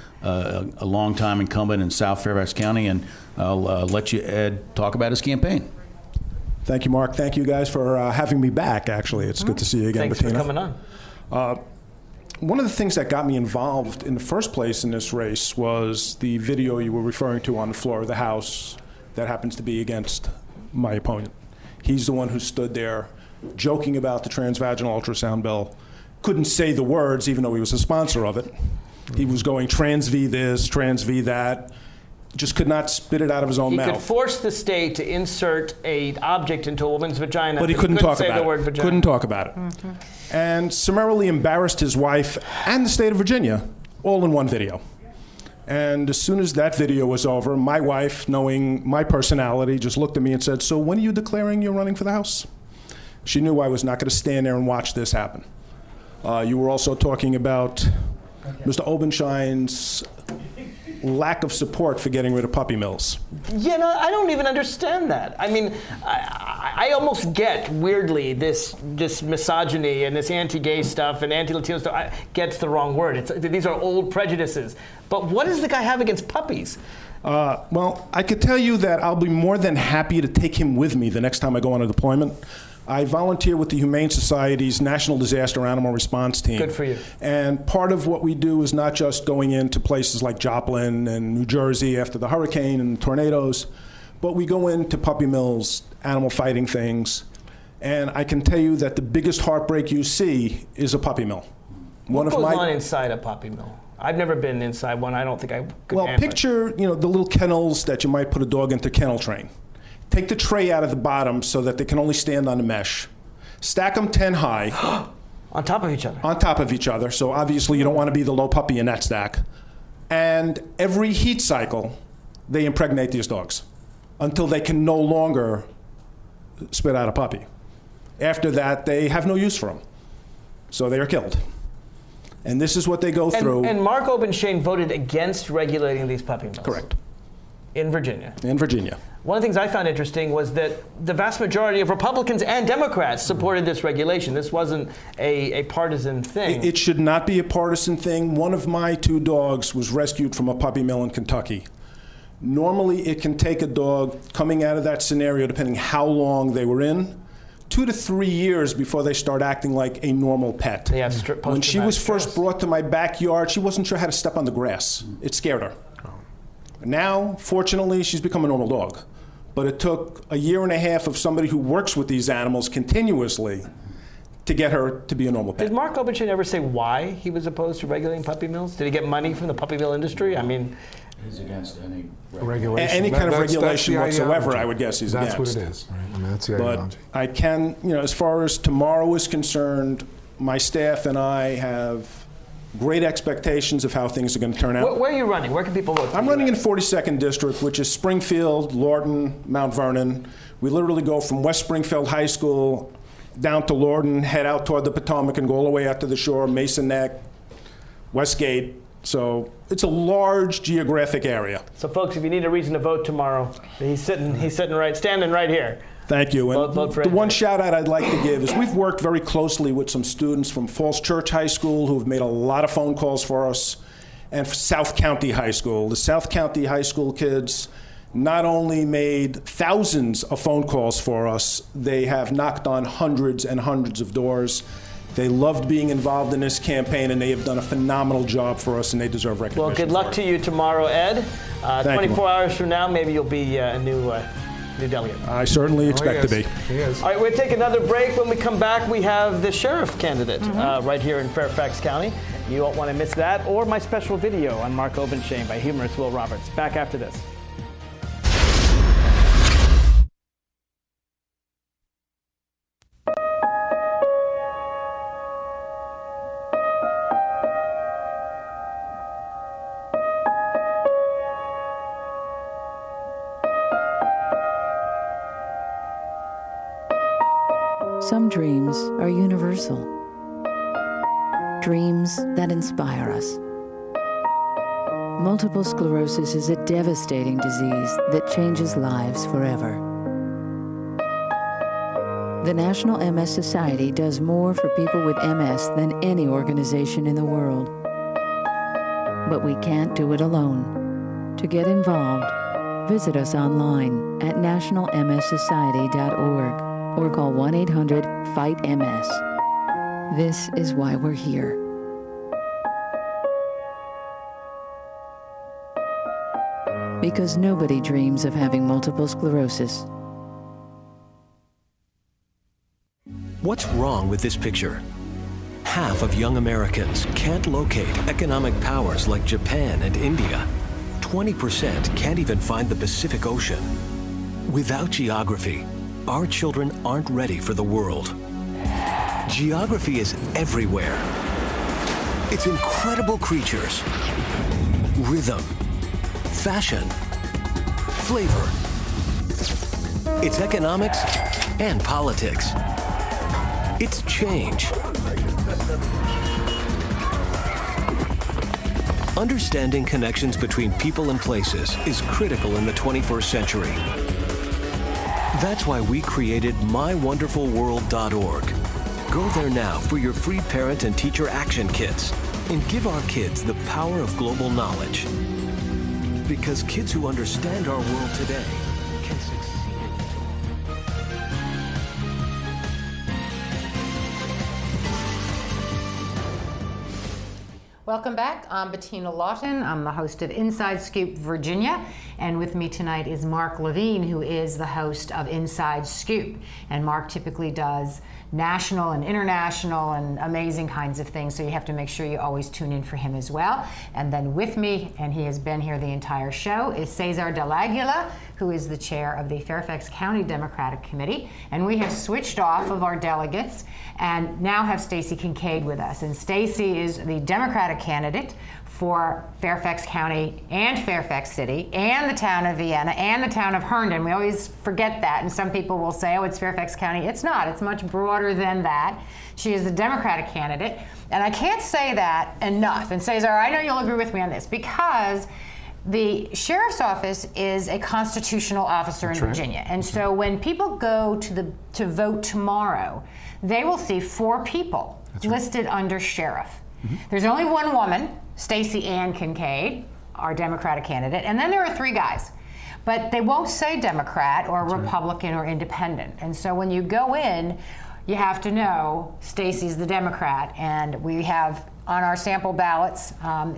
longtime incumbent in South Fairfax County, and I'll let you, Ed, talk about his campaign. Thank you, Mark. Thank you guys for having me back, actually. It's good to see you again, Thanks Bettina. for coming on. One of the things that got me involved in the first place in this race was the video you were referring to on the floor of the House that happens to be against my opponent. He's the one who stood there joking about the transvaginal ultrasound bill, couldn't say the words even though he was a sponsor of it. He was going trans V this, trans V that, just could not spit it out of his own mouth. He could force the state to insert an object into a woman's vagina, but he couldn't talk say about the word it. Vagina. Couldn't talk about it. Mm-hmm. And summarily embarrassed his wife and the state of Virginia, all in one video. And as soon as that video was over, my wife, knowing my personality, just looked at me and said, "So when are you declaring you're running for the House?" She knew I was not going to stand there and watch this happen. You were also talking about Mr. Obenshain's lack of support for getting rid of puppy mills. Yeah, no, I don't even understand that. I mean, I almost get, weirdly, this misogyny and this anti-gay stuff and anti-Latino stuff. Gets the wrong word. These are old prejudices. But what does the guy have against puppies? Well, I could tell you that I'll be more than happy to take him with me the next time I go on a deployment. I volunteer with the Humane Society's National Disaster Animal Response Team. Good for you. And part of what we do is not just going into places like Joplin and New Jersey after the hurricane and the tornadoes, but we go into puppy mills, animal fighting things. And I can tell you that the biggest heartbreak you see is a puppy mill. What goes on inside a puppy mill? I've never been inside one. I don't think I could Well, handle picture, the little kennels that you might put a dog into kennel train. Take the tray out of the bottom so that they can only stand on the mesh. Stack them 10 high. On top of each other? On top of each other. So obviously you don't want to be the low puppy in that stack. And every heat cycle, they impregnate these dogs until they can no longer spit out a puppy. After that, they have no use for them. So they are killed. And this is what they go through. And Mark Obenshain voted against regulating these puppy mills. Correct. In Virginia. In Virginia. One of the things I found interesting was that the vast majority of Republicans and Democrats supported this regulation. This wasn't a partisan thing. It should not be a partisan thing. One of my 2 dogs was rescued from a puppy mill in Kentucky. Normally, it can take a dog coming out of that scenario, depending how long they were in, 2 to 3 years before they start acting like a normal pet. When she was first brought to my backyard, she wasn't sure how to step on the grass. It scared her. Now, fortunately, she's become a normal dog. But it took 1.5 years of somebody who works with these animals continuously to get her to be a normal pet. Did Mark Obenshain ever say why he was opposed to regulating puppy mills? Did he get money from the puppy mill industry? I mean, he's against any regulation. Any kind of regulation whatsoever, ideology. I would guess he's against. against. That's what it is, right? I mean, that's the but ideology. I can, as far as tomorrow is concerned, my staff and I have great expectations of how things are going to turn out. Where are you running? Where can people vote? I'm running in 42nd District, which is Springfield, Lorton, Mount Vernon. We literally go from West Springfield High School down to Lorton, head out toward the Potomac, and go all the way out to the shore, Mason Neck, Westgate. So it's a large geographic area. So, folks, if you need a reason to vote tomorrow, he's standing right here. Thank you. And vote for the one shout out I'd like to give is we've worked very closely with some students from Falls Church High School who have made a lot of phone calls for us, and South County High School. The South County High School kids not only made thousands of phone calls for us, they have knocked on hundreds and hundreds of doors. They loved being involved in this campaign, and they have done a phenomenal job for us, and they deserve recognition. Well, good luck to you tomorrow, Ed. 24 hours from now, maybe you'll be a new delegate. I certainly expect to be. He is. All right, we'll take another break. When we come back, we have the sheriff candidate right here in Fairfax County. You won't want to miss that, or my special video on Mark Obenshain by humorist Will Roberts. Back after this. Some dreams are universal. Dreams that inspire us. Multiple sclerosis is a devastating disease that changes lives forever. The National MS Society does more for people with MS than any organization in the world. But we can't do it alone. To get involved, visit us online at nationalmssociety.org. or call 1-800-FIGHT-MS. This is why we're here. Because nobody dreams of having multiple sclerosis. What's wrong with this picture? Half of young Americans can't locate economic powers like Japan and India. 20% can't even find the Pacific Ocean. Without geography, our children aren't ready for the world. Geography is everywhere. It's incredible creatures, rhythm, fashion, flavor. It's economics and politics. It's change. Understanding connections between people and places is critical in the 21st century. That's why we created mywonderfulworld.org. Go there now for your free parent and teacher action kits and give our kids the power of global knowledge. Because kids who understand our world today can succeed in it. Welcome back. I'm Bettina Lawton. I'm the host of Inside Scoop Virginia. And with me tonight is Mark Levine, who is the host of Inside Scoop. And Mark typically does national and international and amazing kinds of things, so you have to make sure you always tune in for him as well. And then with me, and he has been here the entire show, is Cesar Del Aguila, who is the chair of the Fairfax County Democratic Committee. And we have switched off of our delegates and now have Stacy Kincaid with us. And Stacy is the Democratic candidate for Fairfax County and Fairfax City and the town of Vienna and the town of Herndon. We always forget that, and some people will say, oh, it's Fairfax County. It's not. It's much broader than that. She is the Democratic candidate, and I can't say that enough. And Cesar, I know you'll agree with me on this, because the sheriff's office is a constitutional officer in Virginia. And so when people go to vote tomorrow, they will see 4 people listed under sheriff. There's only one woman, Stacey Ann Kincaid, our Democratic candidate, and then there are 3 guys. But they won't say Democrat or Republican or Independent. And so when you go in, you have to know Stacey's the Democrat, and we have on our sample ballots,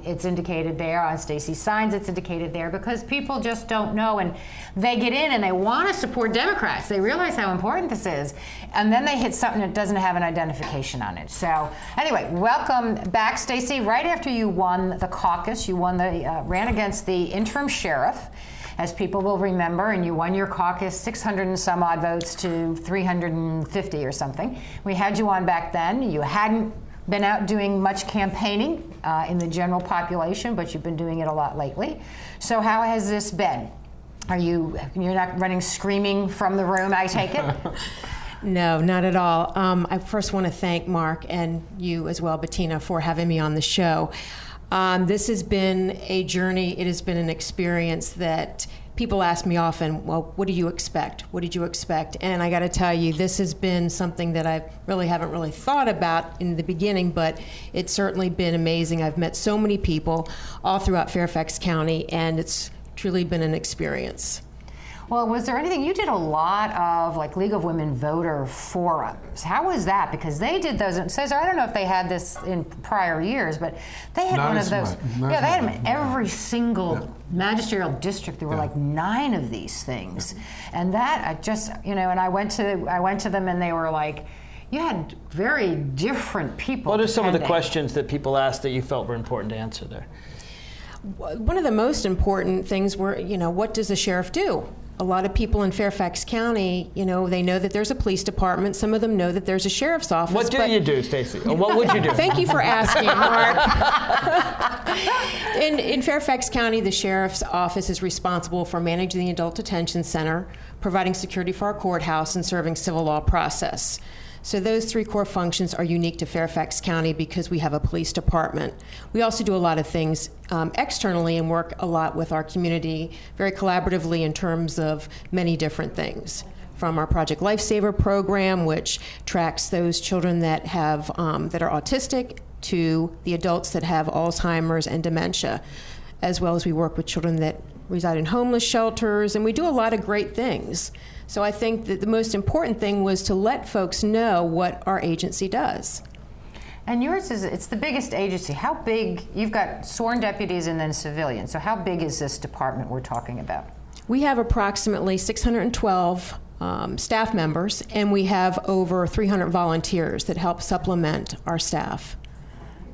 it's indicated there. On Stacey's signs, it's indicated there, because people just don't know, and they get in and they want to support Democrats. They realize how important this is, and then they hit something that doesn't have an identification on it. So anyway, welcome back, Stacey. Right after you won the caucus, you won the ran against the interim sheriff, as people will remember, and you won your caucus 600 and some odd votes to 350 or something. We had you on back then. You hadn't been out doing much campaigning in the general population, but you've been doing it a lot lately. So how has this been? You're not running screaming from the room, I take it? No, not at all. I first want to thank Mark and you as well, Bettina, for having me on the show. This has been a journey. It has been an experience that people ask me often, well, what do you expect? What did you expect? And I got to tell you, this has been something that I haven't really thought about in the beginning, but it's certainly been amazing. I've met so many people all throughout Fairfax County, and it's truly been an experience. Well, was there anything, you did a lot of like League of Women voter forums. How was that? Because they did those, and Cesar, I don't know if they had this in prior years, but they had one of those. Yeah, they had them in every single magisterial district. There were like 9 of these things. And that, I just, and I went to them and they were like, you had very different people. What are some of the questions that people asked that you felt were important to answer there? One of the most important things were, what does the sheriff do? A lot of people in Fairfax County, they know that there's a police department. Some of them know that there's a sheriff's office. What do you do, Stacey? What would you do? Thank you for asking, Mark. In Fairfax County, the sheriff's office is responsible for managing the adult detention center, providing security for our courthouse, and serving civil law process. So those 3 core functions are unique to Fairfax County because we have a police department. We also do a lot of things externally and work a lot with our community very collaboratively in terms of many different things. From our Project Lifesaver program, which tracks those children that have that are autistic, to the adults that have Alzheimer's and dementia, as well as we work with children that reside in homeless shelters, and we do a lot of great things. So I think that the most important thing was to let folks know what our agency does. And yours it's the biggest agency. How big, you've got sworn deputies and then civilians, so how big is this department we're talking about? We have approximately 612 staff members, and we have over 300 volunteers that help supplement our staff.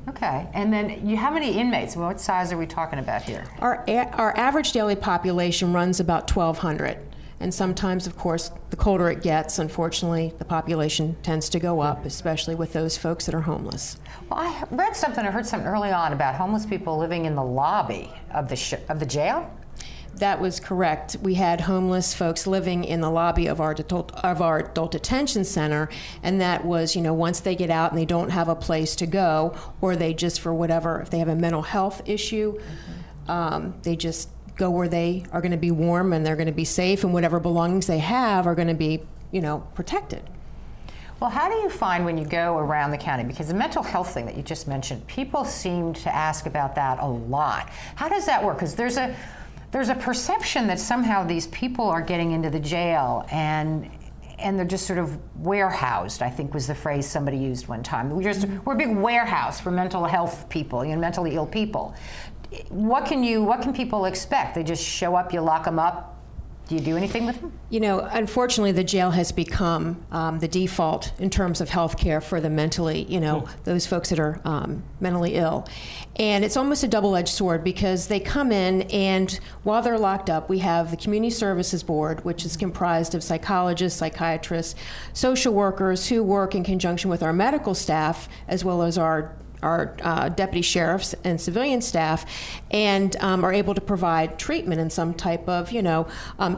Okay, and then how many inmates? What size are we talking about here? Our average daily population runs about 1,200. And sometimes, of course, the colder it gets, unfortunately, the population tends to go up, especially with those folks that are homeless. Well, I heard something early on about homeless people living in the lobby of the jail? That was correct. We had homeless folks living in the lobby of our adult detention center, and that was, once they get out and they don't have a place to go, or they just, for whatever, if they have a mental health issue, they just go where they are going to be warm and they're going to be safe, and whatever belongings they have are going to be, protected. Well, how do you find when you go around the county, because the mental health thing that you just mentioned, people seem to ask about that a lot. How does that work? Because there's There's a perception that somehow these people are getting into the jail and they're just sort of warehoused, I think was the phrase somebody used one time. We're a big warehouse for mental health people, mentally ill people. What can people expect? They just show up, you lock them up. Do you do anything with them? Unfortunately, the jail has become the default in terms of health care for the mentally, those folks that are mentally ill. And it's almost a double-edged sword because they come in and while they're locked up, we have the Community Services Board, which is comprised of psychologists, psychiatrists, social workers who work in conjunction with our medical staff as well as our deputy sheriffs and civilian staff, and are able to provide treatment in some type of,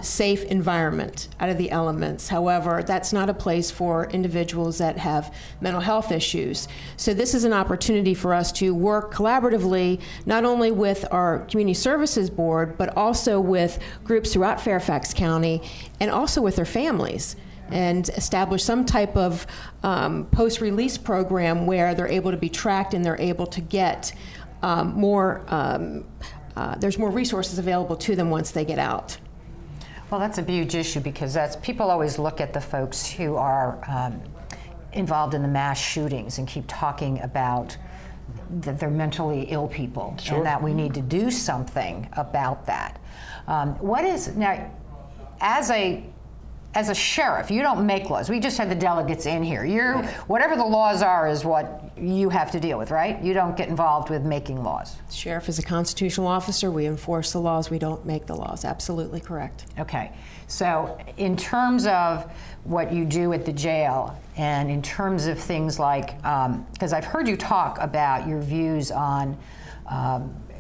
safe environment out of the elements. However, that's not a place for individuals that have mental health issues. So this is an opportunity for us to work collaboratively, not only with our Community Services Board, but also with groups throughout Fairfax County, and also with their families, and establish some type of post-release program where they're able to be tracked and they're able to get there's more resources available to them once they get out. Well, that's a huge issue because people always look at the folks who are involved in the mass shootings and keep talking about that they're mentally ill people. Sure. And that we need to do something about that. Now, as a sheriff, you don't make laws. We just have the delegates in here. Whatever the laws are is what you have to deal with, right? You don't get involved with making laws. The sheriff is a constitutional officer. We enforce the laws. We don't make the laws. Absolutely correct. Okay. So in terms of what you do at the jail, and in terms of things like, because I've heard you talk about your views on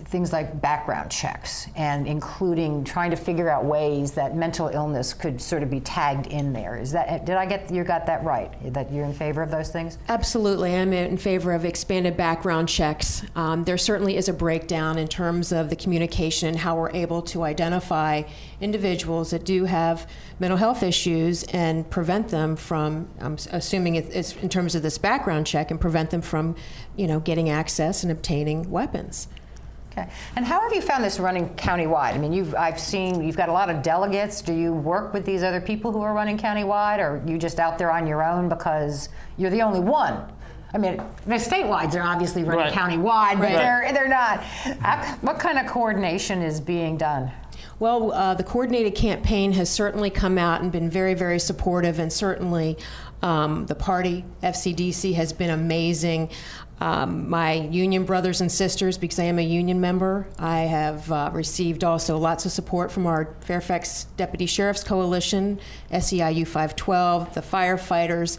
things like background checks, and including trying to figure out ways that mental illness could sort of be tagged in there. You got that right? That you're in favor of those things? Absolutely, I'm in favor of expanded background checks. There certainly is a breakdown in terms of the communication and how we're able to identify individuals that do have mental health issues and prevent them from, I'm assuming it's in terms of this background check, and prevent them from, getting access and obtaining weapons. Okay. And how have you found this running countywide? I mean, I've seen you've got a lot of delegates. Do you work with these other people who are running countywide, or are you just out there on your own because you're the only one? I mean, the statewide are obviously running countywide, but they're not. What kind of coordination is being done? Well, the coordinated campaign has certainly come out and been very, very supportive, and certainly the party, FCDC, has been amazing. My union brothers and sisters, because I am a union member, I have received also lots of support from our Fairfax Deputy Sheriff's Coalition, SEIU 512, the firefighters,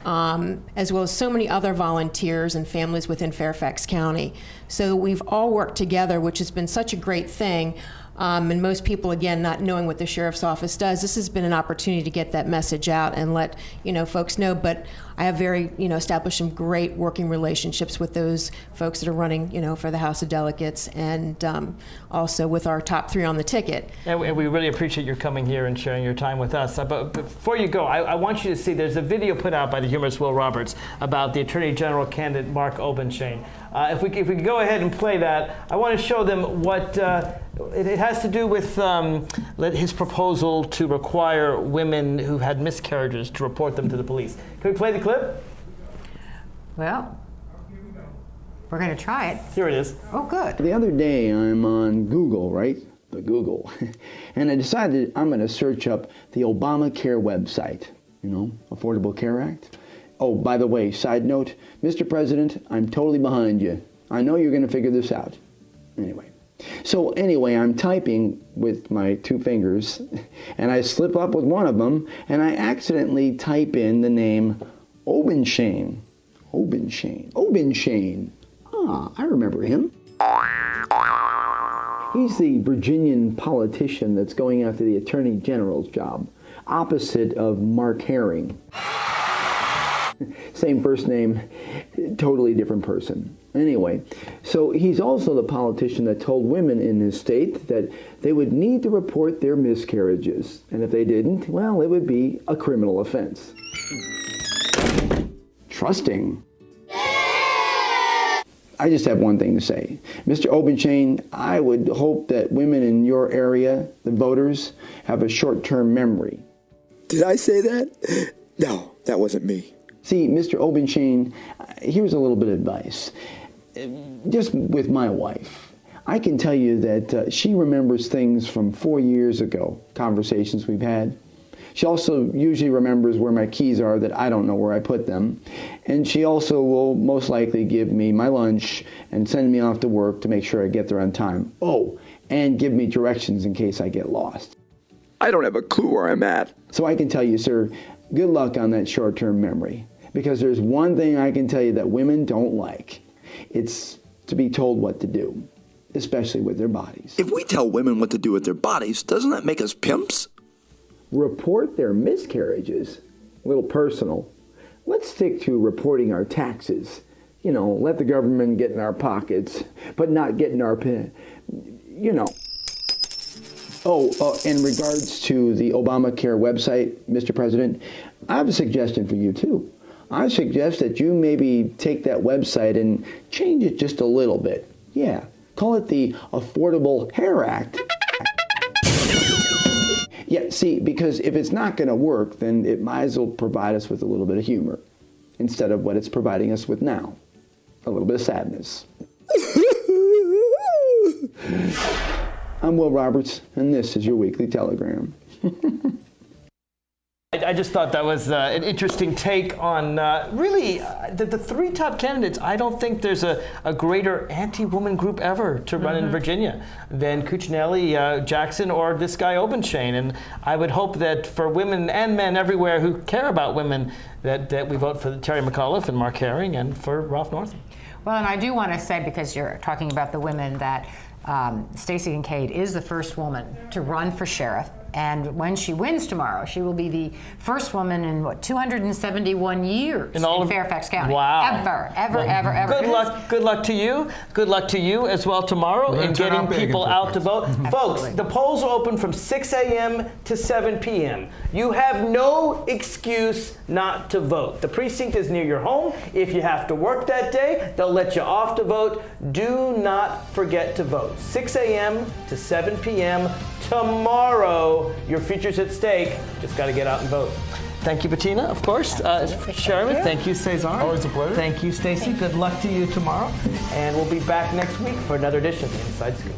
as well as so many other volunteers and families within Fairfax County. So we've all worked together, which has been such a great thing. And most people, again, not knowing what the sheriff's office does, this has been an opportunity to get that message out and let folks know. But I have established some great working relationships with those folks that are running, for the House of Delegates, and also with our top 3 on the ticket. And we really appreciate your coming here and sharing your time with us. But before you go, I want you to see there's a video put out by the humorist Will Roberts about the Attorney General candidate Mark Obenshain. If we could go ahead and play that, I want to show them what it has to do with his proposal to require women who've had miscarriages to report them to the police. Can we play the clip? Well, we're going to try it. Here it is. Oh, good. The other day I'm on Google, right? The Google. And I decided I'm going to search up the Obamacare website, Affordable Care Act. Oh, by the way, side note, Mr. President, I'm totally behind you. I know you're going to figure this out. Anyway, I'm typing with my 2 fingers, and I slip up with one of them, and I accidentally type in the name Obenshain. Obenshain. Ah, I remember him. He's the Virginian politician that's going after the Attorney General's job, opposite of Mark Herring. Same first name, totally different person. Anyway, so he's also the politician that told women in his state that they would need to report their miscarriages. And if they didn't, well, it would be a criminal offense. Trusting. I just have one thing to say. Mr. Obenshain, I would hope that women in your area, the voters, have a short-term memory. Did I say that? No, that wasn't me. See, Mr. Obenshain, here's a little bit of advice. Just with my wife, I can tell you that she remembers things from 4 years ago, conversations we've had. She also usually remembers where my keys are that I don't know where I put them. And she also will most likely give me my lunch and send me off to work to make sure I get there on time. Oh, and give me directions in case I get lost. I don't have a clue where I'm at. So I can tell you, sir, good luck on that short-term memory. Because there's one thing I can tell you that women don't like. It's to be told what to do, especially with their bodies. If we tell women what to do with their bodies, doesn't that make us pimps? Report their miscarriages. A little personal. Let's stick to reporting our taxes. You know, let the government get in our pockets, but not get in our you know. Oh, in regards to the Obamacare website, Mr. President, I have a suggestion for you too. I suggest that you maybe take that website and change it just a little bit. Yeah, call it the Affordable Care Act. Yeah, see, because if it's not going to work, then it might as well provide us with a little bit of humor instead of what it's providing us with now, a little bit of sadness. I'm Will Roberts, and this is your Weekly Telegram. I just thought that was an interesting take on really the three top candidates. I don't think there's a greater anti-woman group ever to run in Virginia than Cuccinelli, Jackson, or this guy Obenshain. And I would hope that for women and men everywhere who care about women, that we vote for Terry McAuliffe and Mark Herring and for Ralph Northam. Well, and I do want to say, because you're talking about the women, that Stacey Kincaid is the first woman to run for sheriff. And when she wins tomorrow, she will be the first woman in, 271 years in Fairfax County. Wow. Ever. Good luck to you. Good luck to you as well tomorrow in getting people out to vote. Folks, the polls are open from 6 a.m. to 7 p.m. You have no excuse not to vote. The precinct is near your home. If you have to work that day, they'll let you off to vote. Do not forget to vote. 6 a.m. to 7 p.m. tomorrow. Your future's at stake. Just got to get out and vote. Thank you, Bettina, of course. Sherman, thank you, Cesar. Always a pleasure. Thank you, Stacey. Good luck to you tomorrow. And we'll be back next week for another edition of The Inside Scoop.